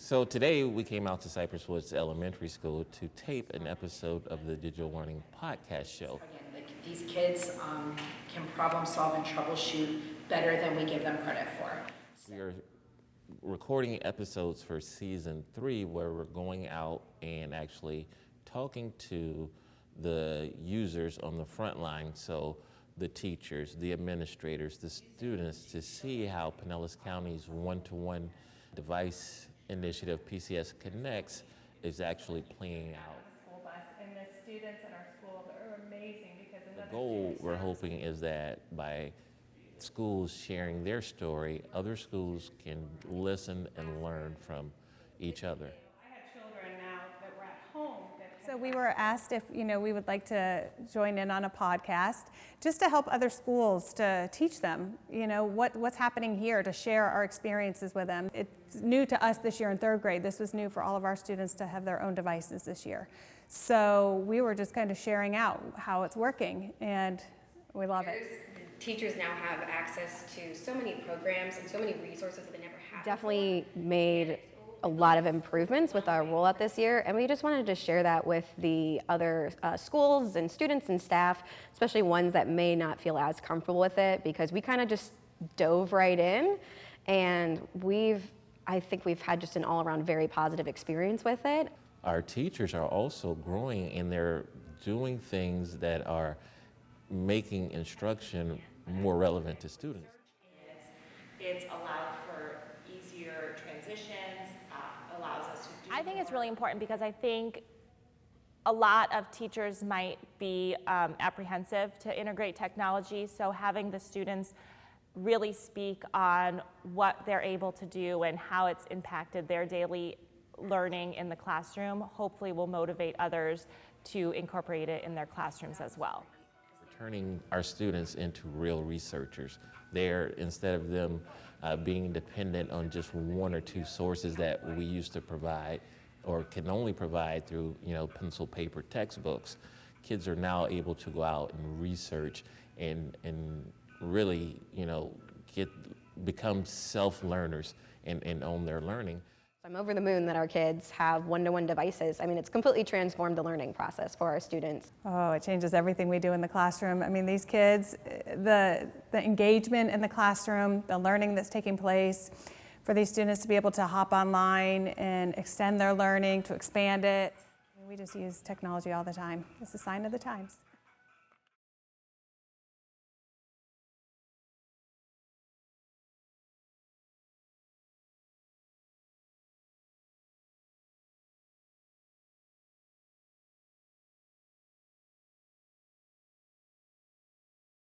So today we came out to Cypress Woods Elementary School to tape an episode of the Digital Learning Podcast Show. Again, these kids can problem solve and troubleshoot better than we give them credit for. We are recording episodes for season 3 where we're going out and actually talking to the users on the front line, so the teachers, the administrators, the students, to see how Pinellas County's one-to-one device initiative, PCS Connects, is actually playing out. School bus, and the students in our school are amazing because The goal we're hoping is that by schools sharing their story, other schools can listen and learn from each other. I have children now that were at home. So we were asked if we would like to join in on a podcast just to help other schools, to teach them what's happening here, to share our experiences with them. It's new to us this year in 3rd grade. This was new for all of our students to have their own devices this year. So we were just kind of sharing out how it's working, and we love it. Teachers now have access to so many programs and so many resources that they never had. Definitely made a lot of improvements with our rollout this year, and we just wanted to share that with the other schools and students and staff, especially ones that may not feel as comfortable with it, because we kind of just dove right in, and I think we've had just an all-around very positive experience with it. Our teachers are also growing, and they're doing things that are making instruction more relevant to students. It's allowed for easier transitions, allows us to do I think it's more. really important because I think a lot of teachers might be apprehensive to integrate technology, so having the students really speak on what they're able to do and how it's impacted their daily learning in the classroom hopefully will motivate others to incorporate it in their classrooms as well. Turning our students into real researchers. Instead of them being dependent on just 1 or 2 sources that we used to provide or can only provide through pencil paper textbooks, kids are now able to go out and research and really become self-learners and own their learning. I'm over the moon that our kids have one-to-one devices. I mean, it's completely transformed the learning process for our students. Oh, it changes everything we do in the classroom. I mean, these kids, the engagement in the classroom, the learning that's taking place, for these students to be able to hop online and extend their learning, to expand it. We just use technology all the time. It's a sign of the times.